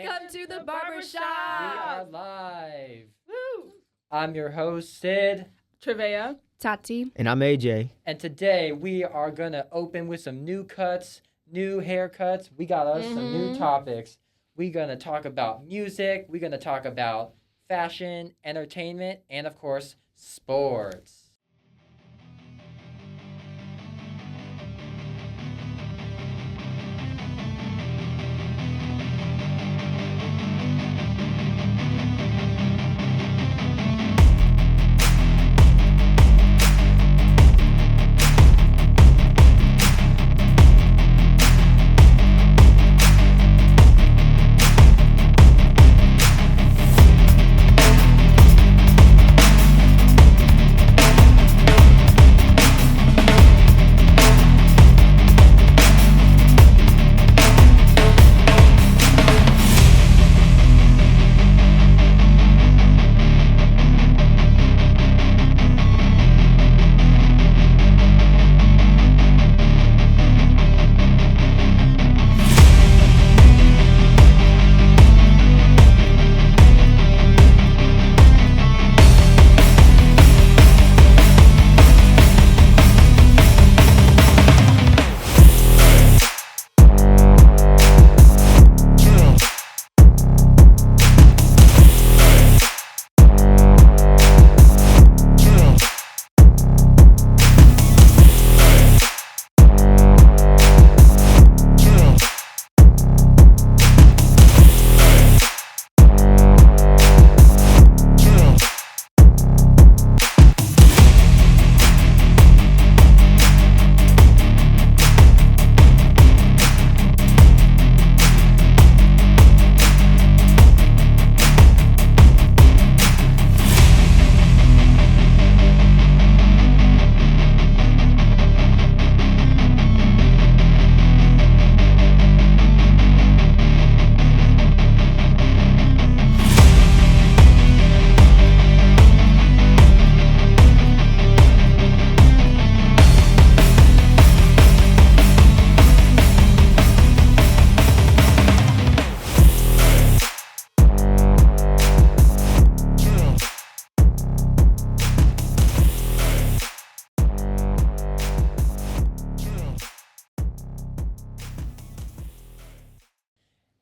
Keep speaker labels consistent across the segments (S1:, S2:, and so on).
S1: Welcome to the
S2: We
S1: Barbershop.
S2: are live.
S1: Woo.
S2: I'm your host, Sid.
S3: Trevea.
S1: Tati.
S4: And I'm AJ.
S2: And today we are going to open with some new cuts, new haircuts. We got us some new topics. We're going to talk about music. We're going to talk about fashion, entertainment, and of course, sports.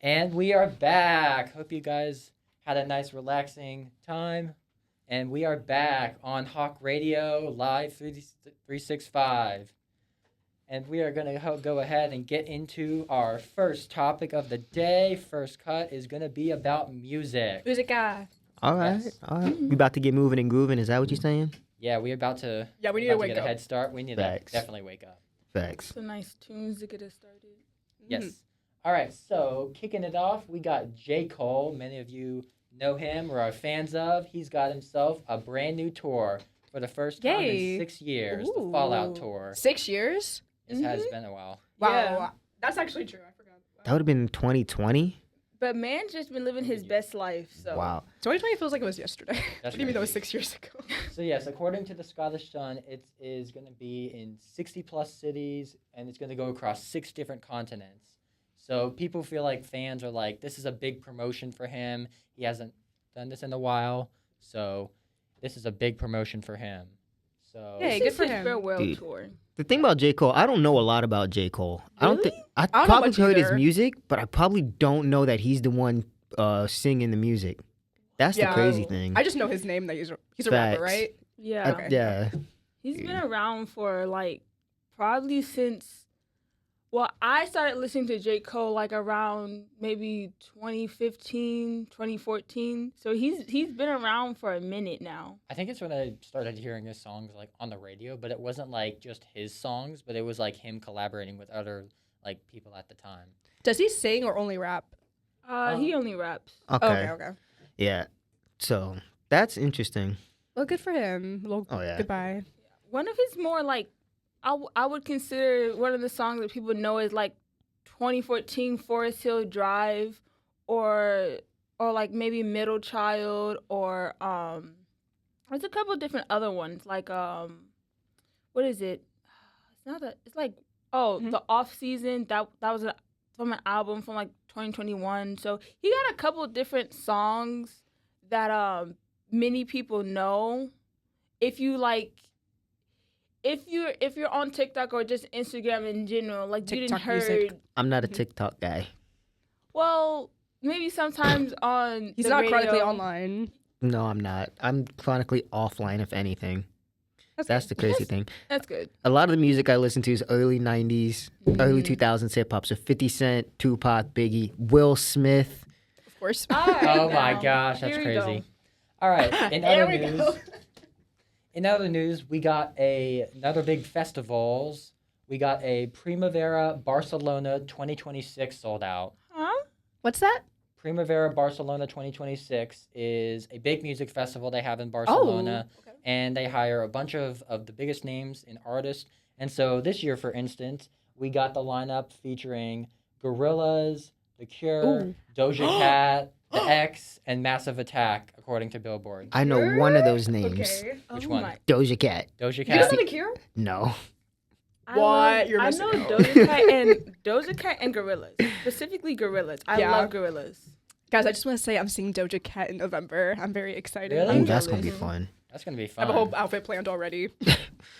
S2: And we are back. Hope you guys had a nice, relaxing time. And we are back on Hawk Radio Live 365. And we are going to go ahead and get into our first topic of the day. First cut is going to be about music.
S1: Music guy.
S4: All right.
S2: Yes.
S4: All right. We about to get moving and grooving. Is that what you're saying?
S2: Yeah, we're about to,
S3: Yeah, we need to wake
S2: get
S3: up.
S2: a head start. We need to
S4: Facts.
S2: definitely wake up.
S4: Facts.
S3: Some nice tunes to get us started.
S2: Yes. All right, so kicking it off, we got J. Cole. Many of you know him or are fans of. He's got himself a brand new tour for the first time
S1: Yay.
S2: in 6 years, the
S1: Ooh.
S2: Fallout Tour.
S1: 6 years?
S2: It has been a while.
S1: Wow.
S3: Yeah. That's actually true. I forgot.
S4: That would have been 2020.
S3: But man's just been living his best life. So.
S4: Wow.
S1: 2020 feels like it was yesterday.
S2: That's
S1: What do you mean that was
S2: crazy.
S1: 6 years ago?
S2: So yes, according to the Scottish Sun, it is going to be in 60 plus cities, and it's going to go across 6 different continents. So people feel like fans are like, this is a big promotion for him. He hasn't done this in a while, so this is a big promotion for him. So
S1: Hey,
S3: This
S1: good
S3: is
S1: for
S3: his
S1: him.
S3: farewell
S4: Dude.
S3: tour.
S4: The thing about J. Cole, I don't know a lot about J. Cole. I don't think I
S1: don't know
S4: probably
S1: much
S4: heard his
S1: either.
S4: music, but I probably don't know that he's the one singing the music. That's the
S1: Yeah.
S4: crazy thing.
S1: I just know his name that he's a rapper,
S4: Facts.
S1: right?
S3: Yeah.
S1: Okay.
S4: Yeah.
S3: He's been around for like probably since. Well, I started listening to J. Cole like around maybe 2015, 2014. So he's been around for a minute now.
S2: I think it's when I started hearing his songs like on the radio, but it wasn't like just his songs, but it was like him collaborating with other like people at the time.
S1: Does he sing or only rap?
S3: He only raps.
S4: Okay.
S1: Okay.
S4: Yeah. So that's interesting.
S1: Well, good for him. Well,
S4: Oh, yeah.
S1: goodbye.
S3: One of his more like I would consider one of the songs that people know is like 2014 Forest Hill Drive or like maybe Middle Child or there's a couple different other ones like what is it? It's not that it's like
S1: Mhm.
S3: the Off Season that was a from an album from like 2021. So he got a couple of different songs that many people know. If you like, if you're on TikTok or just Instagram in general, like you didn't
S1: TikTok music.
S3: heard.
S4: I'm not a TikTok guy.
S3: Well, maybe sometimes on
S1: He's
S3: the
S1: not
S3: radio.
S1: chronically online.
S4: No, I'm not. I'm chronically offline, if anything. That's the crazy thing.
S3: That's good.
S4: A lot of the music I listen to is early 90s, early 2000s hip hop. So 50 Cent, Tupac, Biggie, Will Smith.
S1: Of course.
S3: All right,
S2: Oh my
S3: now,
S2: gosh, that's
S3: here we
S2: crazy.
S3: go.
S2: All right, in
S1: There
S2: other
S1: we
S2: news,
S1: go.
S2: we got another big festivals. We got a Primavera Barcelona 2026 sold out.
S3: Huh?
S1: What's that?
S2: Primavera Barcelona 2026 is a big music festival they have in Barcelona,
S1: okay.
S2: and they hire a bunch of the biggest names in artists. And so this year, for instance, we got the lineup featuring Gorillaz, The Cure,
S1: Ooh.
S2: Doja Cat, The X, and Massive Attack, according to Billboard.
S4: I know one of those names.
S1: Okay.
S2: Which
S3: Oh
S2: one?
S3: my-
S4: Doja Cat.
S2: Doja
S1: You guys
S2: Cat.
S1: know The Cure?
S4: No.
S1: What? You're
S3: I
S1: missing
S3: know
S1: out.
S3: Doja Cat and Gorillaz, specifically Gorillaz. I
S1: Yeah.
S3: love Gorillaz.
S1: Guys, I just want to say I'm seeing Doja Cat in November. I'm very excited.
S2: Really?
S4: Ooh,
S3: I'm
S4: that's going to be
S3: jealous.
S4: fun.
S2: That's going to be
S1: I
S2: fun.
S1: have a whole outfit planned already.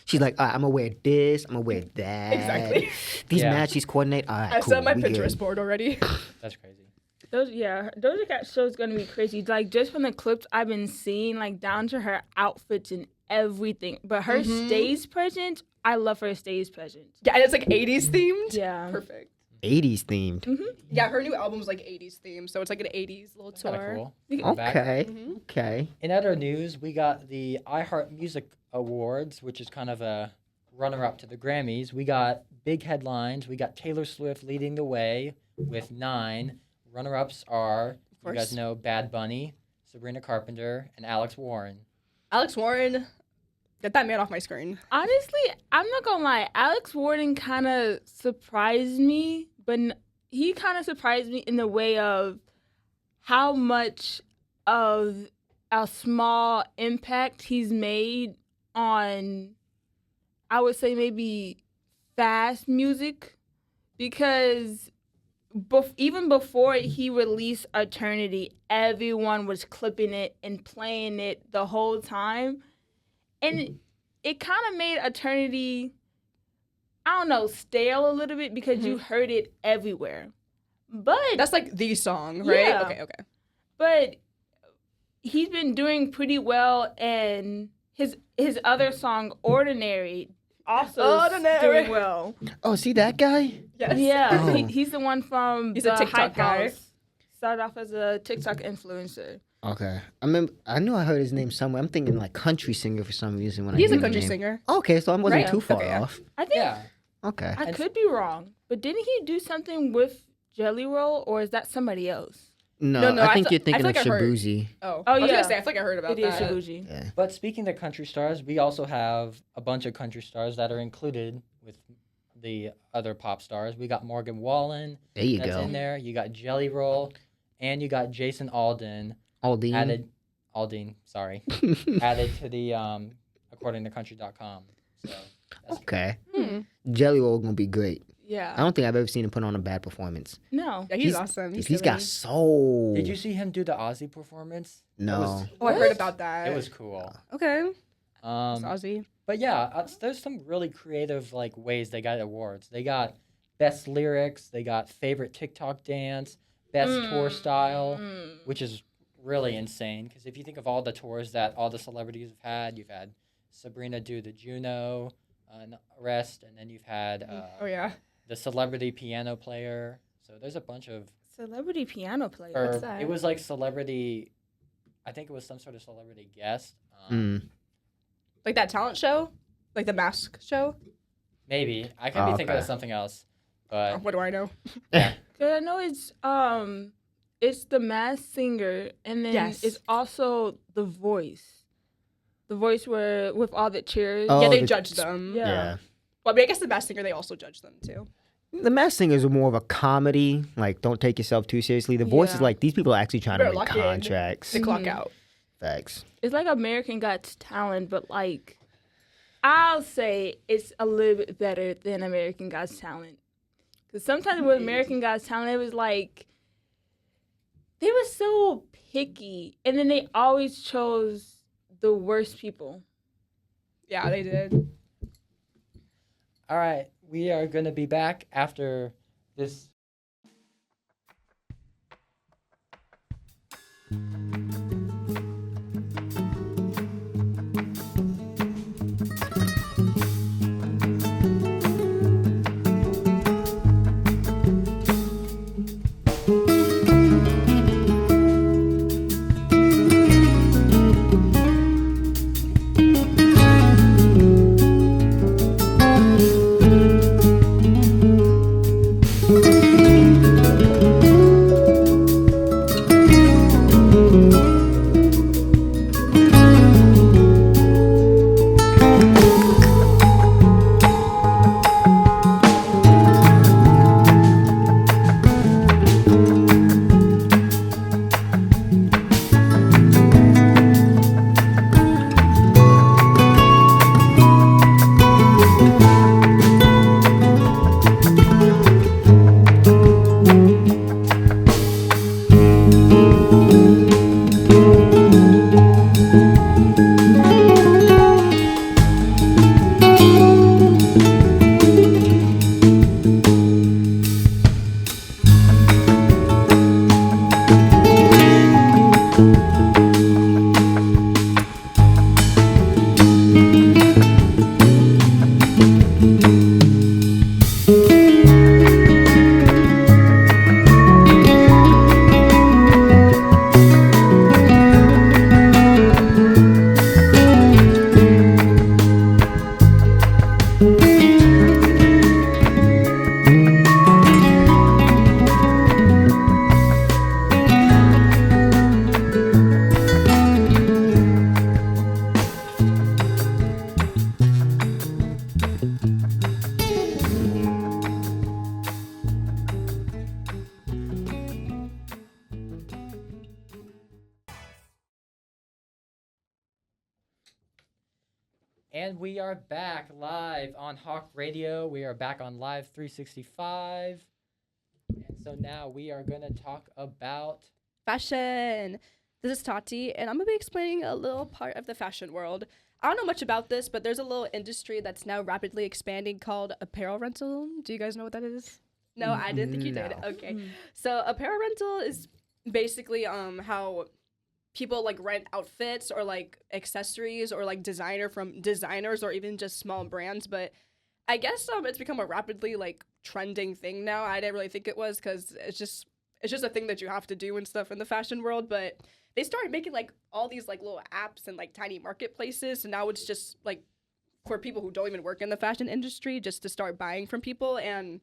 S4: She's like, all right, I'm going to wear this. I'm going to wear that.
S1: Exactly.
S4: These
S2: Yeah.
S4: matches coordinate. All right,
S1: I
S4: cool.
S1: set my
S4: we
S1: Pinterest
S4: good.
S1: board already.
S2: That's crazy.
S3: Doja Cat show is gonna be crazy. Like just from the clips I've been seeing, like down to her outfits and everything. But her stage presence, I love her stage presence.
S1: Yeah, and it's like 80s themed.
S3: Yeah.
S1: Perfect.
S4: 80s themed.
S1: Yeah, her new album's like 80s themed, so it's like an 80s little
S2: That's kind
S1: tour.
S2: of cool.
S3: We-
S2: Come back.
S4: Okay. Okay.
S2: In other news, we got the iHeart Music Awards, which is kind of a runner-up to the Grammys. We got big headlines. We got Taylor Swift leading the way with 9. Runner-ups are, you
S1: course.
S2: guys know, Bad Bunny, Sabrina Carpenter, and Alex Warren.
S1: Alex Warren, get that man off my screen.
S3: Honestly, I'm not gonna lie. Alex Warren kind of surprised me, but he kind of surprised me in the way of how much of a small impact he's made on, I would say maybe fast music, because even before he released Eternity, everyone was clipping it and playing it the whole time. And it kind of made Eternity, I don't know, stale a little bit because you heard it everywhere. But
S1: That's like the song, right?
S3: Yeah.
S1: Okay.
S3: but he's been doing pretty well, and his other song, Ordinary, also is
S1: Ordinary.
S3: doing well.
S4: Oh, see that guy?
S1: Yes.
S3: Yeah,
S4: Oh.
S3: he's the one from
S1: He's a
S3: the
S1: TikTok
S3: Hype
S1: guy.
S3: House. Started off as a TikTok influencer.
S4: Okay. I knew I heard his name somewhere. I'm thinking like country singer for some reason when
S1: He's
S4: I
S1: a
S4: hear the
S1: country
S4: name.
S1: singer.
S4: Okay, so I wasn't
S1: Right.
S4: too far
S1: Okay, yeah.
S4: off.
S3: I think
S2: Yeah.
S4: Okay.
S3: I could be wrong, but didn't he do something with Jelly Roll, or is that somebody else?
S4: No,
S1: No,
S4: I
S1: I
S4: think
S1: fe-
S4: you're
S1: I
S4: thinking
S1: feel
S4: of
S1: like I heard-
S4: Shabuzi.
S1: Oh,
S3: Oh,
S1: I was
S3: yeah.
S1: gonna say I feel like I heard about
S3: It is
S1: that.
S3: Shabuji.
S4: Yeah.
S2: But speaking of country stars, we also have a bunch of country stars that are included with the other pop stars. We got Morgan Wallen
S4: There you
S2: that's
S4: go.
S2: in there. You got Jelly Roll, and you got Jason Aldean
S4: Aldine.
S2: Aldine, sorry, added to the according to country.com. So that's
S4: Okay.
S1: Hmm.
S4: Jelly Roll gonna be great. I
S3: Yeah.
S4: don't think I've ever seen him put on a bad performance.
S3: No.
S1: Yeah, he's awesome.
S4: He's got soul.
S2: Did you see him do the Ozzy performance?
S4: No.
S1: Oh, I heard about that.
S2: It was cool.
S1: okay. It's
S2: Um,
S1: Ozzy.
S2: but yeah, there's some really creative like ways they got awards. They got best lyrics, they got favorite TikTok dance, best tour style, which is really insane. Because if you think of all the tours that all the celebrities have had, you've had Sabrina do the Juno Arrest, and then you've had
S1: Oh yeah.
S2: the celebrity piano player. So there's a bunch of.
S3: Celebrity piano player.
S2: Or
S3: What's that?
S2: it was like celebrity. I think it was some sort of celebrity guest.
S4: Mm.
S1: Like that talent show, like the mask show.
S2: Maybe I could be thinking
S4: Okay.
S2: of something else, but
S1: What do I know?
S3: Cause I know it's the Masked Singer, and then
S1: Yes.
S3: it's also The Voice. The Voice where with all the cheers.
S4: Oh,
S1: yeah, they
S4: the-
S1: judge them.
S3: Yeah.
S4: Yeah.
S1: Well, I mean, I guess the best singer they also judge them too.
S4: The Masked Singer is more of a comedy. Like, don't take yourself too seriously. The Voice is
S3: Yeah.
S4: like these people are actually trying to
S1: They're
S4: win
S1: locked in.
S4: contracts.
S1: They clock out.
S4: Facts.
S3: It's like American Got Talent, but like I'll say it's a little bit better than American Got Talent. Because sometimes with American Got Talent, it was like, they were so picky. And then they always chose the worst people.
S1: Yeah, they did.
S2: All right, we are going to be back after this. And we are back live on Hawk Radio. We are back on Live 365. And so now we are going to talk about
S1: Fashion. This is Tati, and I'm going to be explaining a little part of the fashion world. I don't know much about this, but there's a little industry that's now rapidly expanding called apparel rental. Do you guys know what that is? No, I didn't think you did.
S4: No.
S1: Okay. So apparel rental is basically how people like rent outfits or like accessories or like designer from designers or even just small brands. But I guess it's become a rapidly like trending thing now. I didn't really think it was because it's just a thing that you have to do and stuff in the fashion world. But they started making like all these like little apps and like tiny marketplaces, and now it's just like for people who don't even work in the fashion industry just to start buying from people. And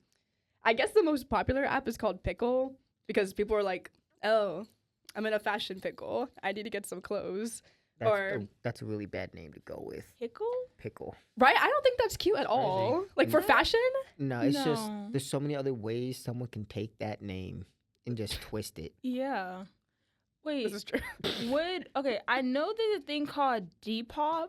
S1: I guess the most popular app is called Pickle because people are like, oh, I'm in a fashion pickle. I need to get some clothes.
S4: That's a really bad name to go with.
S3: Pickle?
S1: Right? I don't think that's cute at all. Like for fashion?
S4: No, it's just
S3: No.
S4: there's so many other ways someone can take that name and just twist it.
S3: Yeah. Wait,
S1: This is true.
S3: okay, I know there's a thing called Depop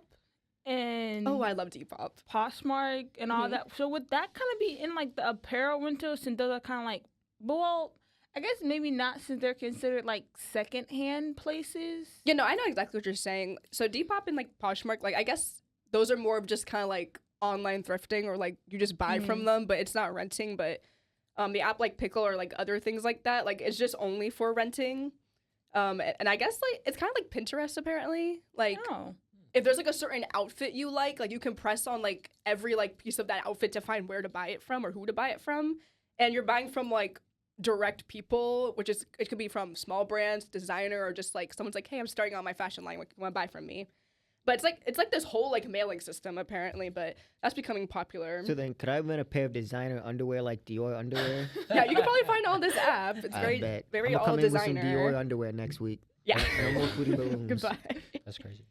S3: and
S1: Oh, I love Depop.
S3: Poshmark and all
S1: Mhm.
S3: that. So would that kind of be in like the apparel rental since those are kind of like, well, I guess maybe not since they're considered like secondhand places.
S1: Yeah, no, I know exactly what you're saying. So Depop and like Poshmark, like I guess those are more of just kind of like online thrifting or like you just buy from them, but it's not renting. But the app like Pickle or like other things like that, like it's just only for renting. And I guess like it's kind of like Pinterest apparently. Like
S3: Oh.
S1: if there's like a certain outfit you like you can press on like every like piece of that outfit to find where to buy it from or who to buy it from, and you're buying from like direct people, which is it could be from small brands, designer, or just like someone's like, hey, I'm starting on my fashion line, like, you want to buy from me? But it's like this whole like mailing system apparently, but that's becoming popular.
S4: So then, could I win a pair of designer underwear like Dior underwear?
S1: Yeah, you can probably find all this app. It's
S4: I bet.
S1: very
S4: I'm
S1: all
S4: come in with
S1: designer.
S4: some Dior underwear next week.
S1: Yeah.
S4: No more Fruity Balloons.
S1: Goodbye.
S2: That's crazy.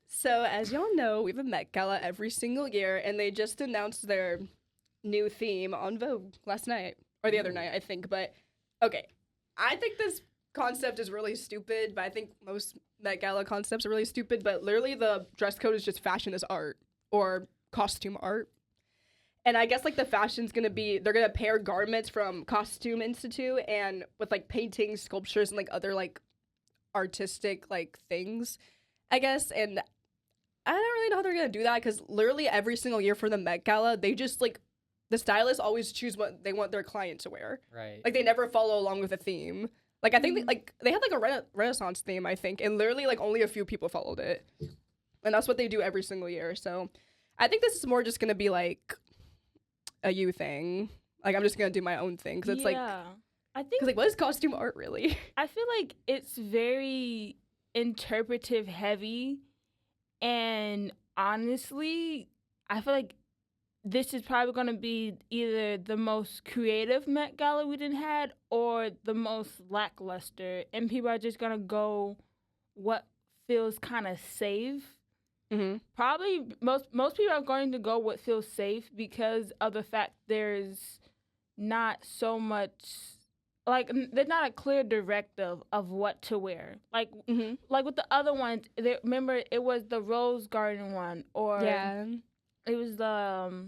S1: So as y'all know, we have a Met Gala every single year, and they just announced their new theme on Vogue last night or the other night, I think. But okay, I think this concept is really stupid, but I think most Met Gala concepts are really stupid. But literally, the dress code is just fashion is art or costume art. And I guess like the fashion's gonna be they're gonna pair garments from Costume Institute and with like paintings, sculptures, and like other like artistic like things, I guess. And I don't really know how they're gonna do that because literally every single year for the Met Gala, they just like the stylists always choose what they want their client to wear.
S2: Right.
S1: Like they never follow along with a theme. Like I think they had like a Renaissance theme, I think, and literally like only a few people followed it, and that's what they do every single year. So I think this is more just gonna be like a you thing. Like I'm just gonna do my own thing because it's like
S3: I think
S1: because like what is costume art really?
S3: I feel like it's very interpretive heavy, and honestly, I feel like this is probably going to be either the most creative Met Gala we didn't had or the most lackluster, and people are just going to go what feels kind of safe.
S1: Mm-hmm.
S3: Probably most people are going to go what feels safe because of the fact there's not so much like there's not a clear directive of what to wear. Like with the other ones, remember it was the Rose Garden one, or it was the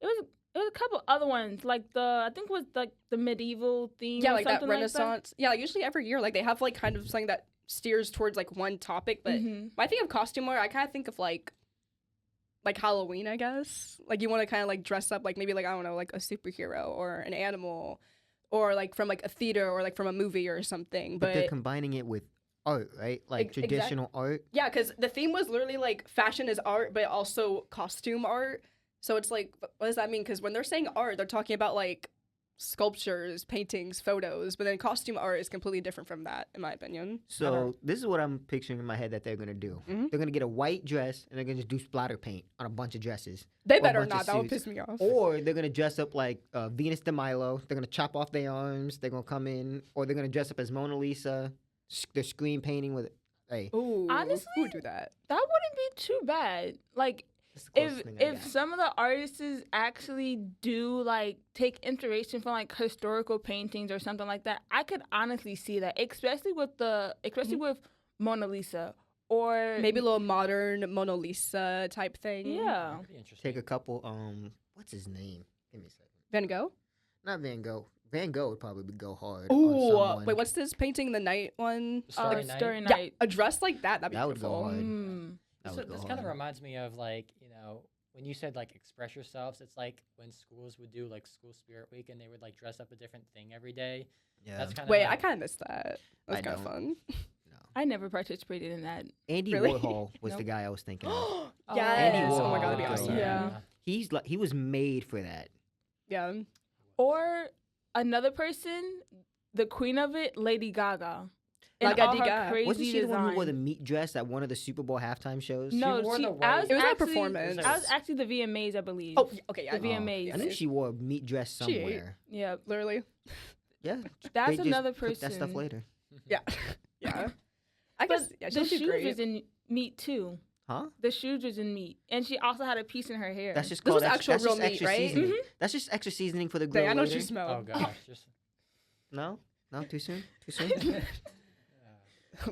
S3: it was a couple other ones like I think it was like the medieval theme.
S1: Yeah,
S3: or
S1: like that
S3: something
S1: Renaissance. Like yeah, usually every year like they have like kind of something that steers towards like one topic. But when I think of costume art, I kind of think of like Halloween, I guess. Like you want to kind of like dress up like maybe like I don't know like a superhero or an animal, or like from like a theater or like from a movie or something.
S4: But they're combining it with art, right? Like traditional art.
S1: Yeah, because the theme was literally like fashion is art, but also costume art. So it's like, what does that mean? Because when they're saying art, they're talking about like sculptures, paintings, photos. But then costume art is completely different from that, in my opinion.
S4: So this is what I'm picturing in my head that they're gonna do.
S1: Mm-hmm.
S4: They're gonna get a white dress and they're gonna just do splatter paint on a bunch of dresses.
S1: They better not. That would piss me off.
S4: Or they're gonna dress up like Venus de Milo. They're gonna chop off their arms. They're gonna come in, or they're gonna dress up as Mona Lisa. They're screen painting with. Hey,
S1: ooh,
S3: honestly,
S1: who would do that?
S3: That wouldn't be too bad. Like if some of the artists actually do like take inspiration from like historical paintings or something like that, I could honestly see that, especially with Mona Lisa, or
S1: maybe a little modern Mona Lisa type thing.
S3: Yeah,
S4: take a couple. What's his name? Give me a second.
S1: Van Gogh?
S4: Not Van Gogh. Van Gogh would probably go hard.
S1: Ooh, wait, what's this painting? The night one?
S2: Starry Night.
S3: Starry
S1: Yeah,
S3: Night.
S1: a dress like that'd be
S4: would
S1: beautiful.
S4: go hard.
S2: This kind of reminds me of like, you know, when you said like express yourselves, it's like when schools would do like school spirit week and they would like dress up a different thing every day.
S4: Yeah.
S2: That's kind of
S1: Wait,
S2: like,
S1: I kind of missed that. That was kind of fun.
S4: No.
S3: I never participated in that.
S4: Andy
S1: Really?
S4: Warhol was the guy I was thinking of.
S1: Yes.
S4: Andy Warhol.
S1: Oh my god, that'd be awesome.
S3: Yeah.
S4: He was made for that.
S1: Yeah.
S3: Or another person, the queen of it, Lady Gaga. And
S1: Gaga
S3: all her
S1: Diga.
S3: crazy
S4: Wasn't she the one who wore the
S3: design.
S4: meat dress at one of the Super Bowl halftime shows?
S3: No,
S2: wore the
S3: I
S2: white-
S3: was
S1: It was at a
S3: actually-
S1: performance.
S3: I was actually the VMAs, I believe.
S1: Oh, okay, yeah.
S3: The VMAs.
S4: I knew she wore a meat dress
S1: She ate.
S4: somewhere.
S3: Yeah,
S1: Literally.
S4: Yeah.
S3: that's
S4: they just
S3: another
S4: cook
S3: person.
S4: that stuff later.
S1: Yeah. Yeah. I
S3: But
S1: guess yeah,
S3: the
S1: she'll do
S3: shoes
S1: great.
S3: was in meat too.
S4: Huh?
S3: The shoes was in meat, and she also had a piece in her hair.
S4: That's just
S1: This
S4: called
S1: was actual
S4: that's
S1: real
S4: just
S1: meat,
S4: extra
S1: right?
S4: seasoning.
S3: Mhm.
S4: That's just extra seasoning for the grill
S1: Dang, I know
S4: later.
S1: she smelled.
S2: oh gosh, just
S4: No? Too soon? Too soon?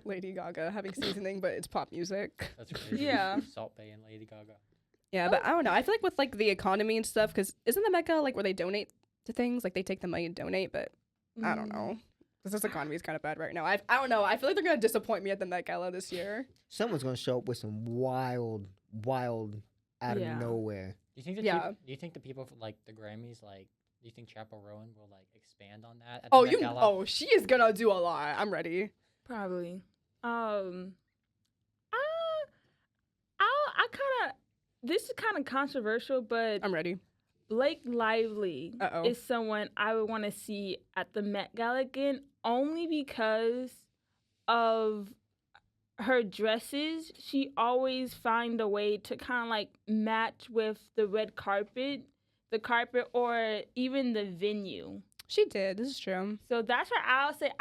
S1: Lady Gaga having seasoning, but it's pop music.
S2: that's crazy.
S3: Yeah.
S2: Salt Bae and Lady Gaga.
S1: Yeah, but I don't know. I feel like with like the economy and stuff, because isn't the Mecca like where they donate to things? Like they take the money and donate, but I don't know. This economy is kind of bad right now. I don't know. I feel like they're gonna disappoint me at the Met Gala this year.
S4: Someone's gonna show up with some wild out of
S3: Yeah.
S4: nowhere.
S2: Do you think
S1: Yeah.
S2: do you think the people from like the Grammys, like, do you think Chappell Rowan will like expand on that? At the
S1: Oh,
S2: Met Gala?
S1: oh, she is gonna do a lot. I'm ready.
S3: Probably. I kind of. This is kind of controversial, but
S1: I'm ready.
S3: Blake Lively
S1: Uh-oh.
S3: is someone I would want to see at the Met Gala again, only because of her dresses. She always find a way to kind of like match with the red carpet, or even the venue.
S1: She did. This is true.
S3: So that's why I'll say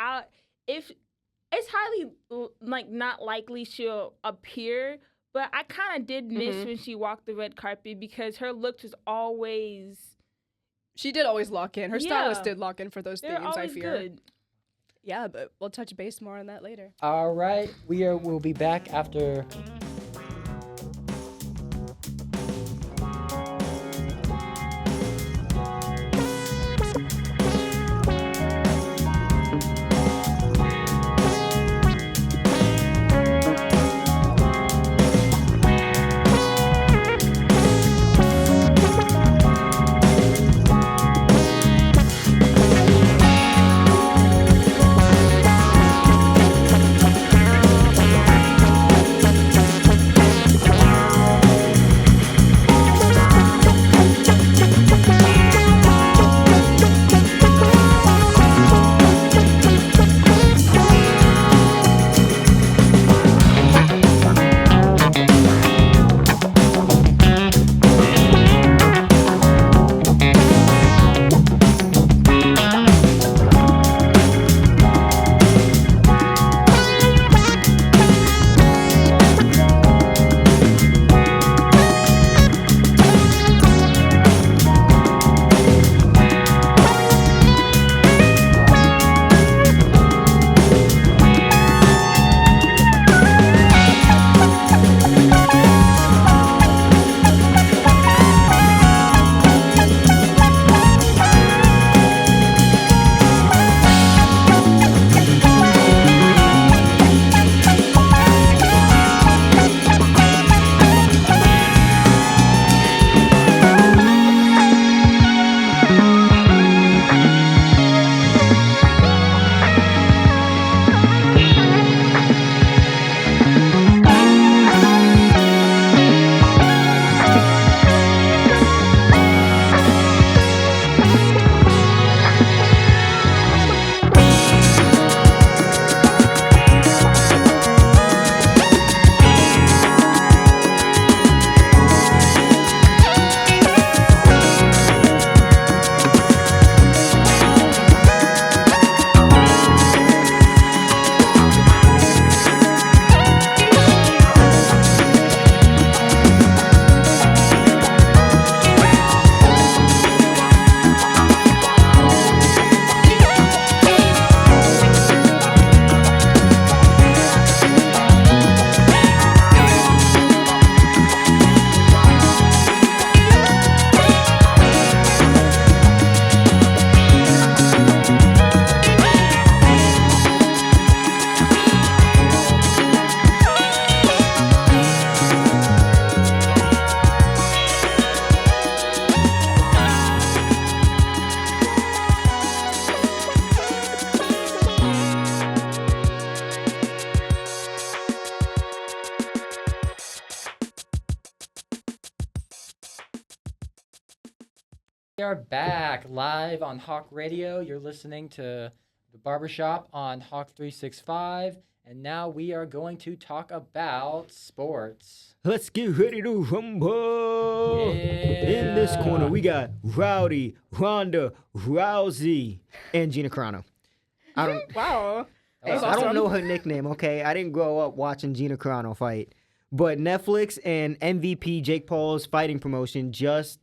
S3: if it's highly like not likely she'll appear, but I kind of did miss when she walked the red carpet because her look was always.
S1: She did always lock in. Her
S3: Yeah.
S1: stylist did lock in for those
S3: They're
S1: themes, I
S3: always
S1: fear.
S3: good.
S1: Yeah, but we'll touch base more on that later.
S2: All right, we'll be back after. We are back live on Hawk Radio. You're listening to the Barbershop on Hawk 365. And now we are going to talk about sports.
S4: Let's get ready to rumble. In this corner, we got Rowdy, Ronda, Rousey, and Gina Carano.
S1: Wow.
S4: I don't know her nickname, okay? I didn't grow up watching Gina Carano fight. But Netflix and MVP Jake Paul's fighting promotion just...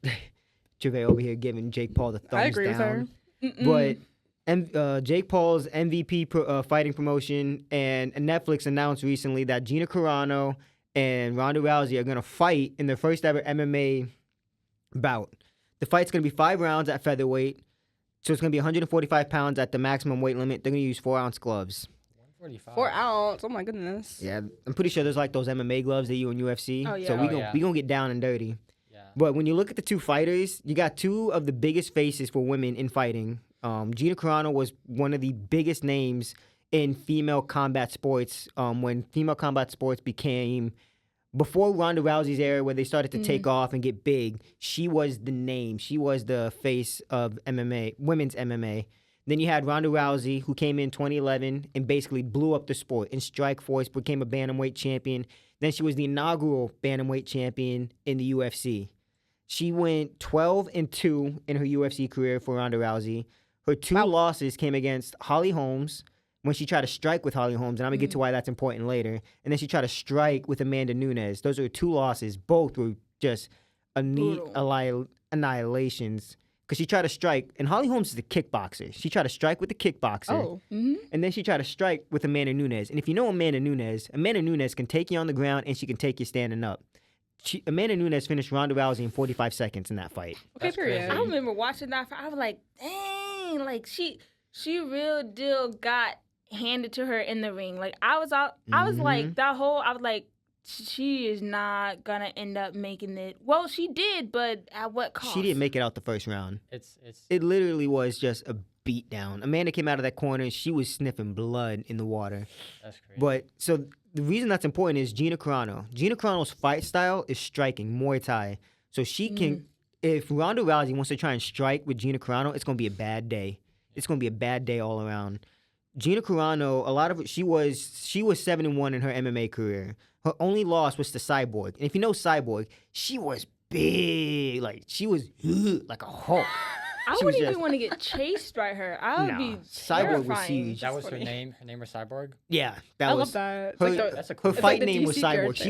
S4: Gervais over here giving Jake Paul the thumbs down.
S1: I agree with her.
S4: But Jake Paul's MVP fighting promotion and Netflix announced recently that Gina Carano and Ronda Rousey are going to fight in their first ever MMA bout. The fight's going to be 5 rounds at featherweight. So it's going to be 145 pounds at the maximum weight limit. They're going to use 4-ounce gloves.
S2: 145.
S1: 4 ounce. Oh my goodness.
S4: Yeah, I'm pretty sure there's like those MMA gloves they use in UFC.
S3: Oh, yeah.
S4: So we
S2: yeah.
S4: gonna get down and dirty.
S2: Yeah.
S4: But when you look at the two fighters, you got two of the biggest faces for women in fighting. Gina Carano was one of the biggest names in female combat sports when female combat sports became, before Ronda Rousey's era where they started to take off and get big, she was the name. She was the face of MMA, women's MMA. Then you had Ronda Rousey, who came in 2011 and basically blew up the sport. In Strikeforce, became a bantamweight champion. Then she was the inaugural bantamweight champion in the UFC. She went 12-2 in her UFC career for Ronda Rousey. Her 2 losses came against Holly Holmes when she tried to strike with Holly Holmes, and I'm going to get to why that's important later. And then she tried to strike with Amanda Nunes. Those are 2 losses. Both were just neat annihilations. Because she tried to strike, and Holly Holmes is a kickboxer. She tried to strike with the kickboxer, and then she tried to strike with Amanda Nunes. And if you know Amanda Nunes can take you on the ground, and she can take you standing up. Amanda Nunes finished Ronda Rousey in 45 seconds in that fight.
S1: Okay, period.
S3: I remember watching that fight. I was like, dang, like she real deal got handed to her in the ring. Like I was like, she is not gonna end up making it. Well, she did, but at what cost?
S4: She didn't make it out the first round. It literally was just a beatdown. Amanda came out of that corner and she was sniffing blood in the water.
S2: That's crazy.
S4: But so the reason that's important is Gina Carano. Gina Carano's fight style is striking, Muay Thai. So she can, if Ronda Rousey wants to try and strike with Gina Carano, it's gonna be a bad day. It's gonna be a bad day all around. Gina Carano, she was 7-1 in her MMA career. Her only loss was to Cyborg. And if you know Cyborg, she was big. Like, she was like a Hulk.
S3: I wouldn't even want to get chased by her. I would be
S4: Cyborg was
S3: terrifying.
S4: huge.
S2: That was her name? Her name was Cyborg?
S4: Yeah.
S1: I love that. It's like
S2: That's a cool
S4: Her fight
S1: the
S4: name was
S1: DC
S4: Cyborg.
S1: character.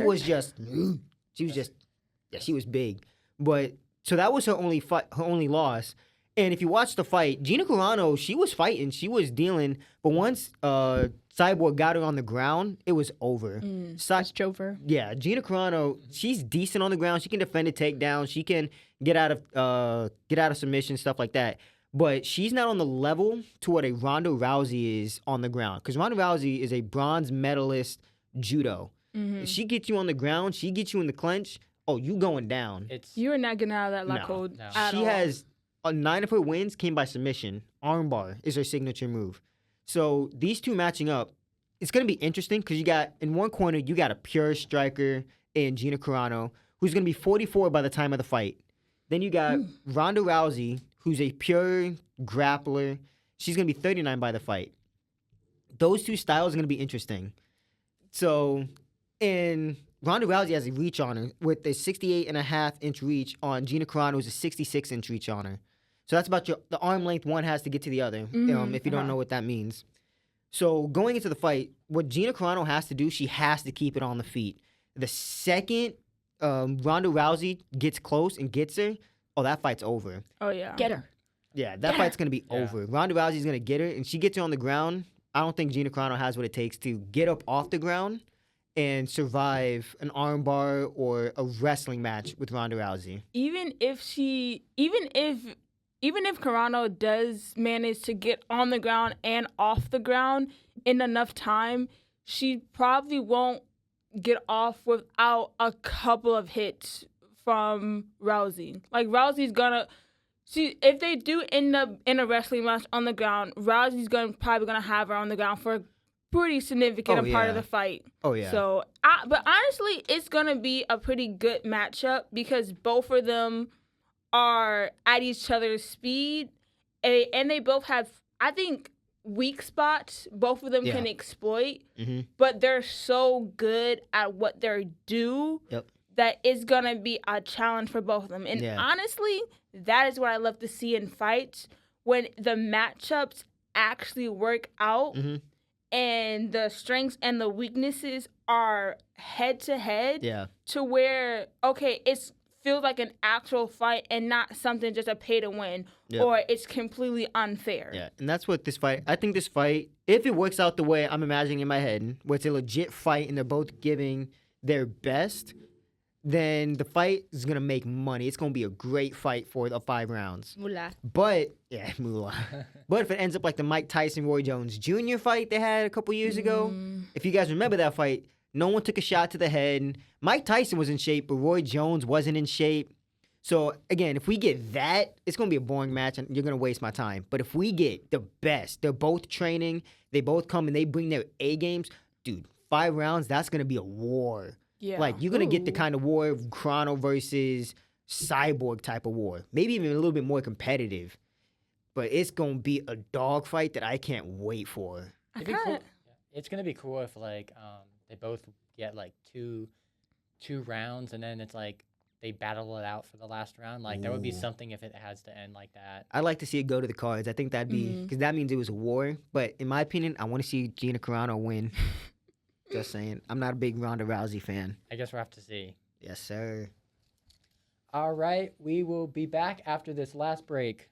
S4: She was big. But, so that was her only loss. And if you watch the fight, Gina Carano, she was fighting. She was dealing. But once Cyborg got her on the ground, it was over.
S1: That's Jover.
S4: Yeah, Gina Carano, she's decent on the ground. She can defend a takedown. She can get out of submission, stuff like that. But she's not on the level to what a Ronda Rousey is on the ground. Because Ronda Rousey is a bronze medalist judo. If she gets you on the ground, she gets you in the clench, oh, you going down.
S3: You are not getting out of that lock
S4: No.
S3: hold
S2: No.
S3: at
S4: She
S3: all.
S4: has 9 of her wins came by submission. Armbar is her signature move. So these two matching up, it's going to be interesting because you got, in one corner, you got a pure striker in Gina Carano, who's going to be 44 by the time of the fight. Then you got Ronda Rousey, who's a pure grappler. She's going to be 39 by the fight. Those two styles are going to be interesting. So, and Ronda Rousey has a reach on her with a 68.5-inch reach on Gina Carano, who's a 66-inch reach on her. So that's about the arm length one has to get to the other, if you don't know what that means. So going into the fight, what Gina Carano has to do, she has to keep it on the feet. The second Ronda Rousey gets close and gets her, oh, that fight's over.
S3: Oh, yeah.
S1: Get her.
S4: Yeah, that fight's going to be over. Ronda Rousey's going to get her, and she gets her on the ground. I don't think Gina Carano has what it takes to get up off the ground and survive an armbar or a wrestling match with Ronda Rousey.
S3: Even if Carano does manage to get on the ground and off the ground in enough time, she probably won't get off without a couple of hits from Rousey. Like, Rousey's gonna... if they do end up in a wrestling match on the ground, Rousey's probably gonna have her on the ground for a pretty significant part of the fight.
S4: Oh, yeah.
S3: So, but honestly, it's gonna be a pretty good matchup because both of them are at each other's speed, and they both have, I think, weak spots. Both of them
S4: Yeah.
S3: can exploit,
S4: Mm-hmm.
S3: but they're so good at what they do
S4: Yep.
S3: that it's gonna be a challenge for both of them. And
S4: Yeah.
S3: honestly, that is what I love to see in fights, when the matchups actually work out
S4: Mm-hmm.
S3: and the strengths and the weaknesses are head to head,
S4: Yeah.
S3: to where, okay, it's feels like an actual fight and not something just a pay to win,
S4: Yep.
S3: or it's completely unfair.
S4: Yeah, and that's what this fight. I think this fight, if it works out the way I'm imagining in my head, where it's a legit fight and they're both giving their best, then the fight is gonna make money. It's gonna be a great fight for the 5 rounds.
S1: Moolah.
S4: But yeah, moolah. But if it ends up like the Mike Tyson Roy Jones Jr. fight they had a couple years ago, if you guys remember that fight, no one took a shot to the head. Mike Tyson was in shape, but Roy Jones wasn't in shape. So again, if we get that, it's gonna be a boring match, and you're gonna waste my time. But if we get the best, they're both training, they both come and they bring their A games, dude. 5 rounds, that's gonna be a war.
S3: Yeah.
S4: Like you're gonna get the
S3: Ooh.
S4: kind of war of Chrono versus Cyborg type of war, maybe even a little bit more competitive. But it's gonna be a dogfight that I can't wait for.
S3: I
S2: It'd be cool.
S3: kinda-
S2: It's gonna be cool if like they both get like two rounds and then it's like they battle it out for the last round. Like that would be
S4: Ooh.
S2: something if it has to end like that.
S4: I'd like to see it go to the cards. I think that'd be because that means it was a war. But in my opinion, I want to see Gina Carano win. Just saying, I'm not a big Ronda Rousey fan.
S2: I guess we'll have to see.
S4: Yes, sir.
S2: All right, we will be back after this last break.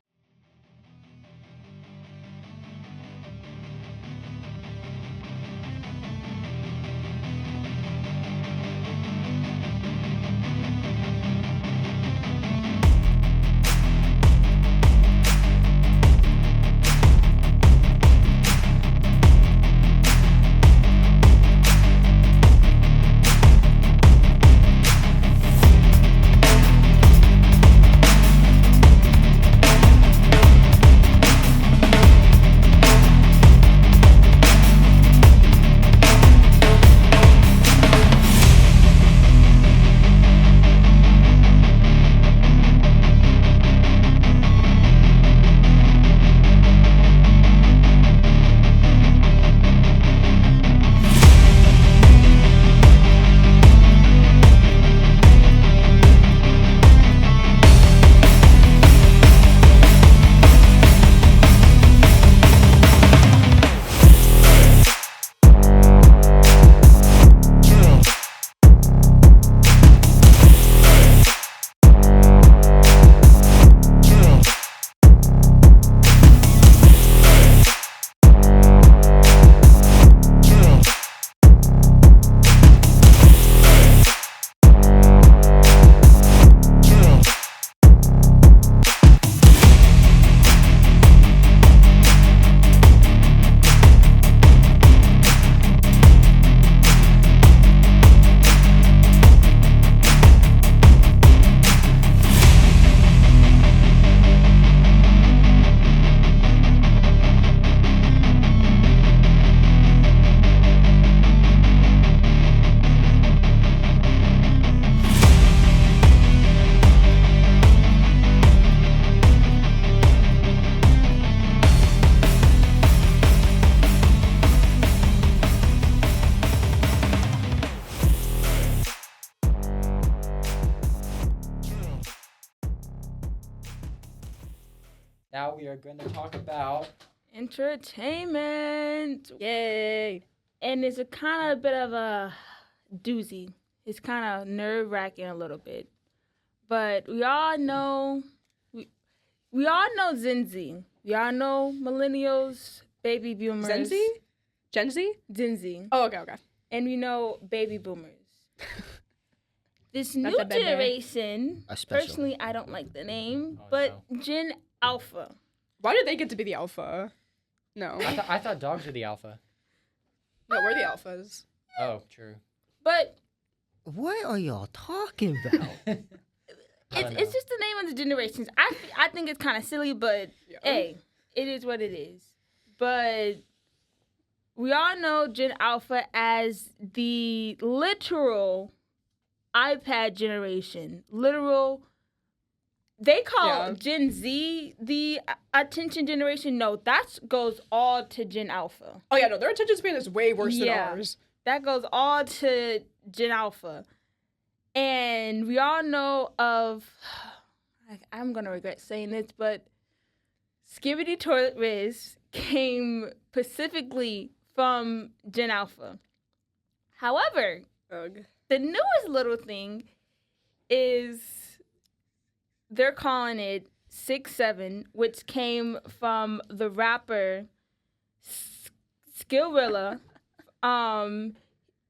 S2: Now we are going to talk about
S3: Entertainment.
S1: Yay.
S3: And it's a kind of bit of a doozy. It's kind of nerve-wracking a little bit. But we all know Gen Z. We all know millennials, baby boomers.
S1: Gen Z? Gen Z?
S3: Gen Z.
S1: Oh, okay, okay.
S3: And we know baby boomers. This
S1: Not
S3: new
S1: the baby.
S3: generation,
S4: A special.
S3: personally, I don't like the name,
S2: Oh,
S3: but Gen Alpha.
S1: Why do they get to be the alpha? No.
S2: I thought dogs were the alpha.
S1: No, we're the alphas.
S2: Oh, true.
S3: But
S4: What are y'all talking about?
S3: it's just the name of the generations. I think it's kind of silly, but
S1: Yeah.
S3: hey, it is what it is. But we all know Gen Alpha as the literal iPad generation. Literal they call
S1: Yeah.
S3: Gen Z the attention generation. No, that goes all to Gen Alpha.
S1: Oh yeah, no, their attention span is way worse than
S3: Yeah.
S1: ours.
S3: That goes all to Gen Alpha. And we all know of, I'm going to regret saying this, but Skibbity Toilet Riz came specifically from Gen Alpha. However,
S1: Ugh.
S3: the newest little thing is they're calling it 6'7", which came from the rapper Skillrilla.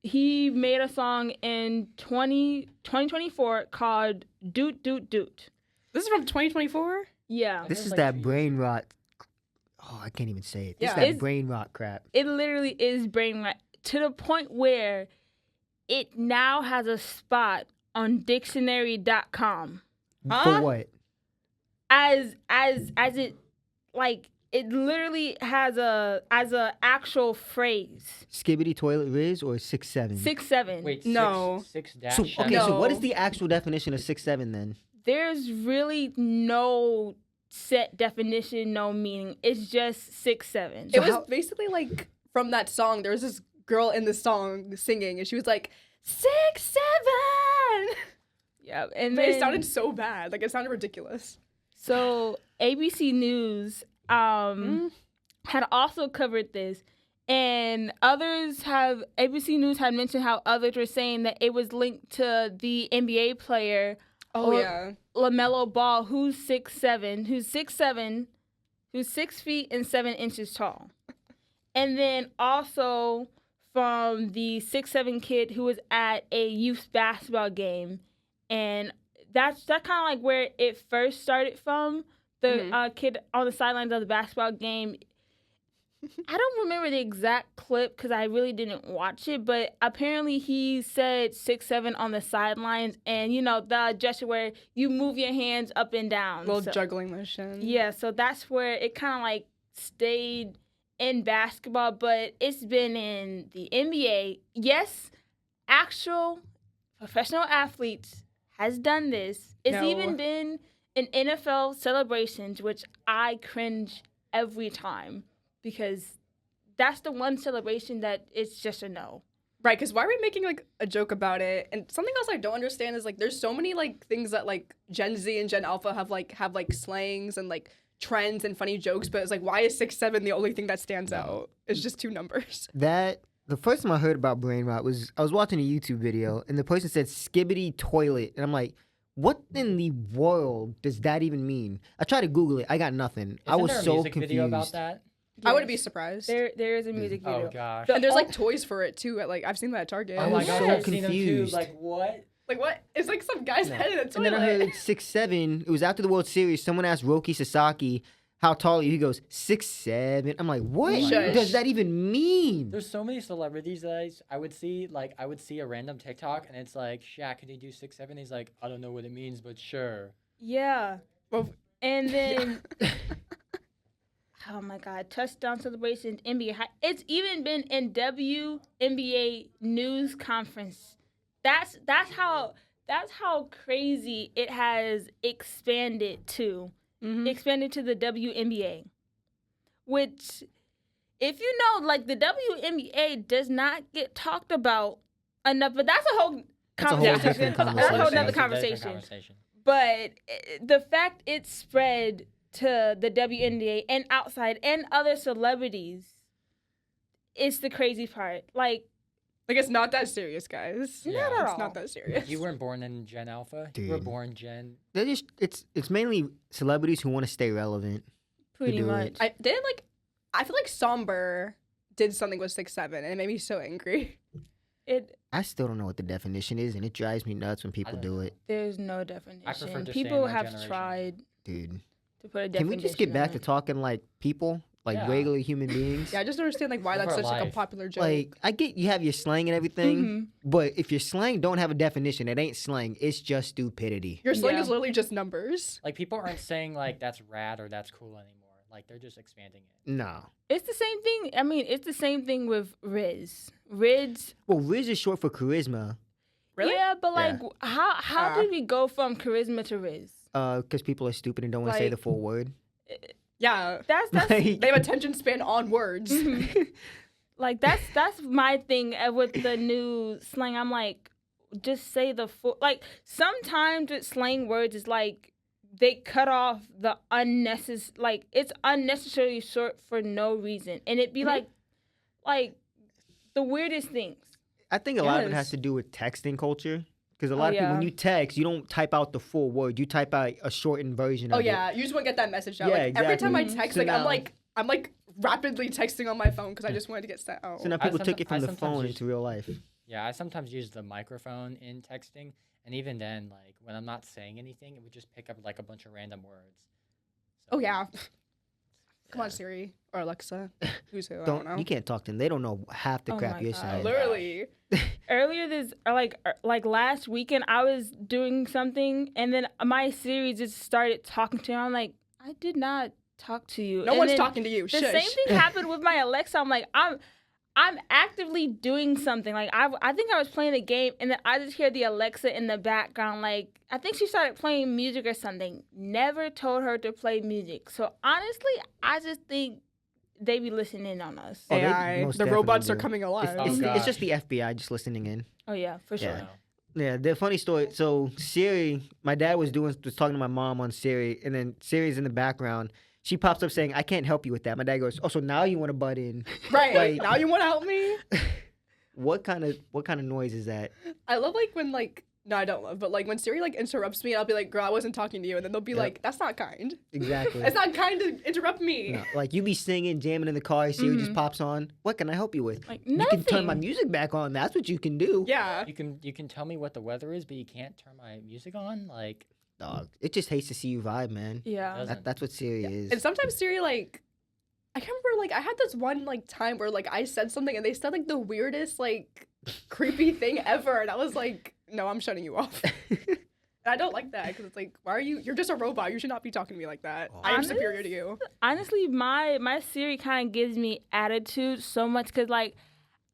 S3: He made a song in 2024 called Doot Doot Doot.
S1: This is from 2024.
S3: Yeah.
S4: This
S2: was
S4: is
S2: like
S4: that
S2: 3 years
S4: brain
S2: ago.
S4: rot. Oh, I can't even say it. This
S1: Yeah.
S4: is that
S3: It's-
S4: brain rot crap.
S3: It literally is brain rot to the point where it now has a spot on dictionary.com
S1: Huh?
S4: For what?
S3: as it like it literally has a actual phrase.
S4: Skibbity toilet riz or 6'7"?
S3: 6'7".
S2: Wait,
S1: No.
S2: six dash.
S4: So okay,
S2: seven?
S1: No.
S4: so what is the actual definition of 6'7" then?
S3: There's really no set definition, no meaning. It's just 6'7".
S1: It was
S4: how-
S1: basically like from that song. There was this girl in the song singing, and she was like 6'7".
S3: Yeah, and
S1: But
S3: then
S1: it sounded so bad. Like it sounded ridiculous.
S3: so ABC News had also covered this, and ABC News had mentioned how others were saying that it was linked to the NBA player
S1: Oh
S3: Or-
S1: yeah.
S3: LaMelo Ball, who's 6'7", who's 6 feet and 7 inches tall. And then also from the 6'7" kid who was at a youth basketball game. And that's kind of like where it first started from. The kid on the sidelines of the basketball game. I don't remember the exact clip because I really didn't watch it, but apparently he said 6'7" on the sidelines, and you know the gesture where you move your hands up and down.
S1: Little
S3: So-
S1: juggling motion.
S3: yeah, so that's where it kind of like stayed in basketball, but it's been in the NBA. Yes, actual professional athletes has done this. It's
S1: No.
S3: even been in NFL celebrations, which I cringe every time because that's the one celebration that it's just a no.
S1: Right, because why are we making like a joke about it? And something else I don't understand is like there's so many like things that like Gen Z and Gen Alpha have like slangs and like trends and funny jokes, but it's like why is 6'7" the only thing that stands out? It's just two numbers.
S4: The first time I heard about brain rot was I was watching a YouTube video and the person said skibbity toilet and I'm like, what in the world does that even mean? I tried to Google it. I got nothing. I
S2: Isn't
S4: was
S2: there a
S4: so
S2: music
S4: confused.
S2: video about that?
S1: I wouldn't be
S3: Yes.
S1: surprised.
S3: There is a music video.
S2: Oh gosh.
S1: And there's like toys for it too. At like I've seen that at Target.
S2: Oh my
S4: was
S2: gosh,
S4: so
S2: I've seen them too.
S4: confused.
S2: Like what?
S1: Like what? It's like some guy's head in a
S4: And
S1: toilet.
S4: then I heard 6'7". It was after the World Series. Someone asked Roki Sasaki, how tall are you? He goes, 6'7". I'm like, what
S1: Shush.
S4: does that even mean?
S2: There's so many celebrities that I would see. Like I would see a random TikTok and it's like, Shaq, can you do 6'7"? He's like, I don't know what it means, but sure.
S3: Yeah.
S1: Well,
S3: And then, oh my God, touchdown celebrations, NBA. It's even been in WNBA news conference. That's how crazy it has expanded to. Expanded to the WNBA, which, if you know, like the WNBA does not get talked about enough. But that's a whole
S4: That's a whole
S3: conversation.
S4: different
S3: That's a whole
S4: conversation.
S3: nother
S2: That's a different
S3: conversation. But the fact it spread to the WNBA and outside and other celebrities is the crazy part. Like,
S1: it's not that serious, guys.
S2: Yeah.
S3: not at
S1: It's
S3: all.
S1: not that serious.
S2: You weren't born in Gen Alpha. You were
S4: Dude.
S2: born Gen.
S4: They're just it's mainly celebrities who want to stay relevant.
S3: Pretty
S4: do
S3: much.
S4: it.
S1: I feel like Somber did something with 6'7", and it made me so angry.
S4: I still don't know what the definition is, and it drives me nuts when people
S2: don't
S4: do it,
S3: There's no definition.
S2: just stay
S3: People
S2: in my
S3: have
S2: generation.
S3: tried
S4: dude.
S3: to put a
S4: Can
S3: definition.
S4: we just get back
S3: on
S4: to
S3: it.
S4: talking like people, like
S2: Yeah.
S4: regular human beings?
S1: Yeah, I just don't understand like why
S2: Live
S1: that's
S2: our
S1: such like a
S2: life.
S1: popular joke.
S4: Like, I get you have your slang and everything,
S3: Mhm.
S4: but if your slang don't have a definition, it ain't slang. It's just stupidity.
S1: Your slang
S3: Yeah.
S1: is literally just numbers.
S2: Like people aren't saying like that's rad or that's cool anymore. Like they're just expanding it.
S4: No.
S3: It's the same thing. I mean, it's the same thing with Riz. Riz.
S4: Well, Riz is short for charisma.
S1: Really?
S3: Yeah, but like, how
S1: Ah.
S3: did we go from charisma to Riz?
S4: because people are stupid and don't want to say
S1: Like-
S4: the full word.
S1: Yeah.
S3: That's
S4: Like-
S1: They have attention span on words.
S3: like that's my thing with the new slang. I'm like, just say the full. Like sometimes with slang words, it's like they cut off the unnecessary. Like it's unnecessarily short for no reason, and it'd be
S1: Mhm.
S3: like the weirdest things.
S4: I think a lot of it has
S1: Yes.
S4: to do with texting culture. Because a
S3: Oh,
S4: lot of people, when
S3: yeah.
S4: you text, you don't type out the full word. You type out a shortened version
S1: Oh
S4: of it.
S1: yeah, you just want to get that message out.
S4: Yeah,
S1: Like every time I
S4: exactly.
S1: text,
S4: So
S1: like
S4: now-
S1: I'm like rapidly texting on my phone because I just wanted to get sent out.
S4: So now
S2: I
S4: people took it from
S2: I
S4: the
S2: sometimes
S4: phone
S2: use-
S4: into real life.
S2: Yeah, I sometimes use the microphone in texting, and even then, like when I'm not saying anything, it would just pick up like a bunch of random words.
S1: Oh yeah. Come on,
S2: Yeah.
S1: Siri or Alexa. Who's who? I don't know.
S4: You can't talk to them. They don't know half the
S3: Oh
S4: crap
S3: my
S4: you're
S3: God.
S4: saying.
S1: Literally.
S3: Earlier this like last weekend, I was doing something, and then my Siri just started talking to me. I'm like, I did not talk to you.
S1: No
S3: And
S1: one's
S3: then
S1: talking to you.
S3: The
S1: Shush.
S3: same thing happened with my Alexa. I'm like, I'm actively doing something. Like I think I was playing a game, and then I just hear the Alexa in the background. Like I think she started playing music or something. Never told her to play music. So honestly, I just think they be listening on us.
S4: Oh, they
S1: AI.
S4: most
S1: The robots
S4: definitely
S1: are
S4: do.
S1: coming alive.
S2: Oh,
S4: It's
S2: gosh.
S4: just the FBI just listening in.
S3: Oh yeah, for sure.
S4: Yeah. Yeah, the funny story. So Siri, my dad was talking to my mom on Siri, and then Siri's in the background. She pops up saying, "I can't help you with that." My dad goes, "Oh, so now you want to butt in?
S1: Right.
S4: Like-
S1: Now you want to help me?
S4: What kind of noise is that?"
S1: I love like when like no, I don't love, but like when Siri like interrupts me, I'll be like, "Girl, I wasn't talking to you," and then they'll be
S4: Yep.
S1: like, "That's not kind.
S4: Exactly.
S1: It's not kind to interrupt me."
S4: No, like you be singing, jamming in the car, Siri just
S3: Mhm.
S4: pops on. What can I help you with?
S3: Like
S4: You
S3: nothing.
S4: can turn my music back on. That's what you can do.
S1: Yeah.
S2: You can tell me what the weather is, but you can't turn my music on. Like
S4: Dog, it just hates to see you vibe, man.
S3: Yeah.
S2: Doesn't-
S4: That's what Siri is.
S1: And sometimes Siri like I can remember like I had this one like time where like I said something and they said like the weirdest like creepy thing ever, and I was like, "No, I'm shutting you off." And I don't like that because it's like, why are you? You're just a robot. You should not be talking to me like that. I am
S3: Honest?
S1: superior to you.
S3: Honestly, my Siri kind of gives me attitude so much because like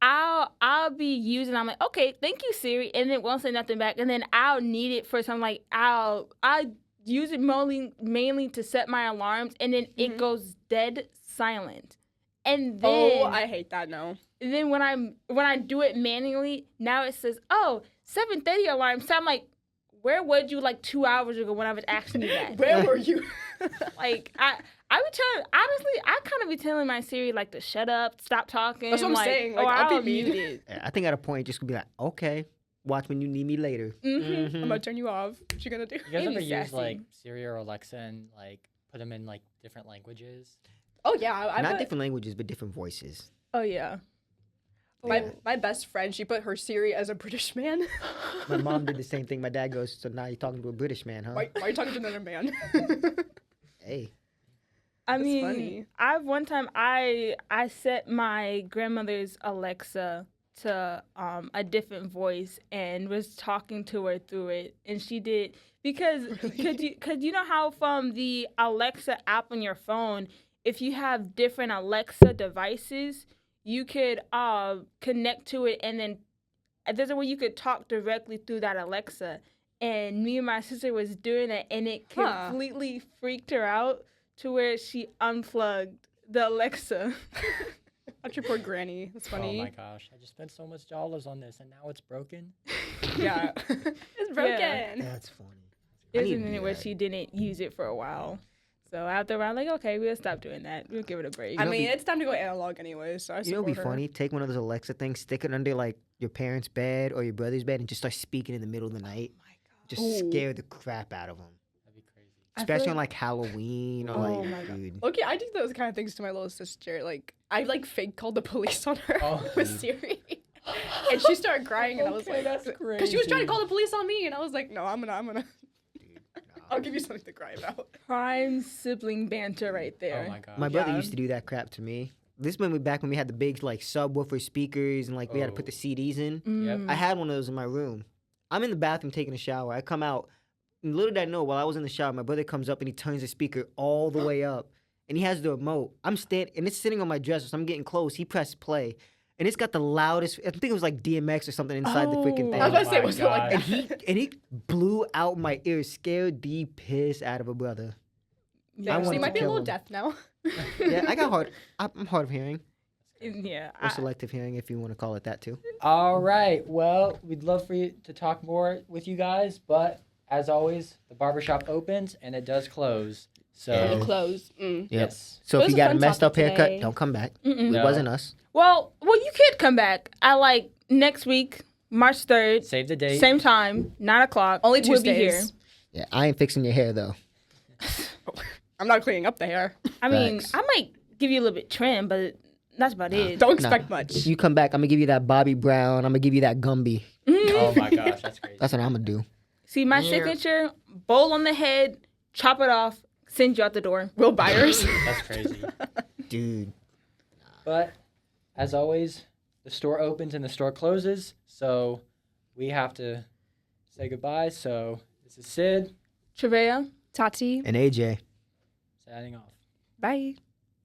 S3: I'll be using. I'm like, okay, thank you, Siri, and then won't say nothing back, and then I'll need it for something. Like I use it mainly to set my alarms, and then it
S1: Mhm.
S3: goes dead silent, and then
S1: Oh, I hate that. No.
S3: and then when I do it manually, now it says, oh, 7:30 alarm. So I'm like, where was you like 2 hours ago when I was asking you that?
S1: Where were you?
S3: Like I would tell honestly, I kind of be telling my Siri like to shut up, stop talking.
S1: That's what I'm
S3: like,
S1: saying, like,
S3: oh,
S1: I'll be
S3: mute
S1: mean.
S3: it.
S4: Yeah, I think at a point, just be like, okay, watch when you need me later.
S3: Mhm.
S1: I'm gonna turn you off. What you gonna do?
S2: you guys
S3: Maybe
S2: ever use
S3: sassy.
S2: like Siri or Alexa and like put them in like different languages?
S1: Oh yeah, I
S4: Not
S1: put,
S4: different languages, but different voices.
S3: Oh yeah.
S1: my best friend. She put her Siri as a British man.
S4: My mom did the same thing. My dad goes, so now you're talking to a British man, huh?
S1: why are you talking to another man?
S4: Hey.
S3: I
S1: That's
S3: mean,
S1: funny.
S3: one time I set my grandmother's Alexa to a different voice and was talking to her through it, and she did because you know how from the Alexa app on your phone, if you have different Alexa devices, you could connect to it, and then there's a way you could talk directly through that Alexa. And me and my sister was doing that, and it
S1: Huh.
S3: completely freaked her out to where she unplugged the Alexa.
S1: That's your poor granny. That's funny.
S2: Oh my gosh, I just spent so much dollars on this and now it's broken.
S1: Yeah. It's broken.
S4: That's funny.
S3: It
S4: I
S3: was
S4: need
S3: in
S4: to
S3: it
S4: do
S3: where
S4: that.
S3: she didn't use it for a while. So after a while, like, okay, we'll stop doing that. We'll give it a break.
S1: I
S4: know,
S1: mean,
S4: be-
S1: it's time to go analog anyway, so I
S4: You know what'd be
S1: support her.
S4: funny? Take one of those Alexa things, stick it under like your parents' bed or your brother's bed, and just start speaking in the middle of the night. Just
S1: Ooh.
S4: scare the crap out of them.
S2: That'd be crazy.
S3: I feel
S4: Especially
S3: like-
S4: on like Halloween or
S3: Oh
S4: like,
S3: my God.
S4: dude.
S1: Okay, I do those kind of things to my little sister. Like, I like fake called the police on her
S2: Oh.
S1: with Siri, and she started crying, and I was
S2: Okay,
S1: like,
S2: that's
S1: because she was trying to
S2: crazy.
S1: call the police on me, and I was like, no, I'm gonna,
S4: Dude,
S1: I'll
S4: nah.
S1: give you something to cry about.
S3: Prime sibling banter right there.
S2: Oh my gosh.
S4: My brother
S1: Yeah.
S4: used to do that crap to me. This when back when we had the big like subwoofer speakers and like we had to put the
S2: Oh.
S4: CDs in.
S2: Yep.
S3: Mm.
S4: I had one of those in my room. I'm in the bathroom taking a shower. I come out. And little did I know, while I was in the shower, my brother comes up and he turns the speaker all the way up. And he has the remote. I'm standing, and it's sitting on my dresser, so I'm getting close. He pressed play. and it's got the loudest. I think it was like DMX or something inside the freaking
S3: Oh.
S4: thing.
S1: I was about to say,
S2: my
S1: was it like
S2: God.
S1: that?
S4: And he blew out my ears, scared the piss out of a brother.
S1: Yeah,
S4: I
S1: so
S4: wanted
S1: you
S4: to
S1: might be a
S4: kill
S1: little
S4: him.
S1: deaf now.
S4: Yeah, I got hard. I'm hard of hearing
S3: Yeah.
S4: or selective hearing, if you want to call it that too.
S2: All right. Well, we'd love for you to talk more with you guys, but as always, the barbershop opens and it does close. So
S4: Yeah.
S1: Close. Mm.
S2: yes.
S4: So
S1: It
S4: if
S1: was
S4: you
S1: a
S4: got a
S1: fun
S4: messed up
S1: topic
S4: haircut,
S1: today.
S4: don't come back.
S3: Mm-mm.
S4: It
S2: No.
S4: wasn't us.
S3: Well, you could come back. I like next week, March 3rd,
S2: Save the date.
S3: same time, 9 o'clock.
S1: Only
S3: We'll be here.
S1: Tuesdays.
S4: Yeah, I ain't fixing your hair though.
S1: I'm not cleaning up the hair.
S3: I mean,
S4: Facts.
S3: I might give you a little bit trim, but that's about it.
S1: Don't expect much.
S4: You come back, I'm gonna give you that Bobby Brown. I'm gonna give you that Gumby.
S2: Oh my gosh, that's crazy.
S4: That's what I'm gonna do.
S3: See, my
S2: Yeah.
S3: signature, bowl on the head, chop it off, send you out the door.
S1: Will buyers.
S2: That's crazy.
S4: Dude.
S2: But as always, the store opens and the store closes, so we have to say goodbye. So this is Sid
S3: Trevea.
S1: Tati.
S4: And AJ.
S2: signing off.
S1: Bye.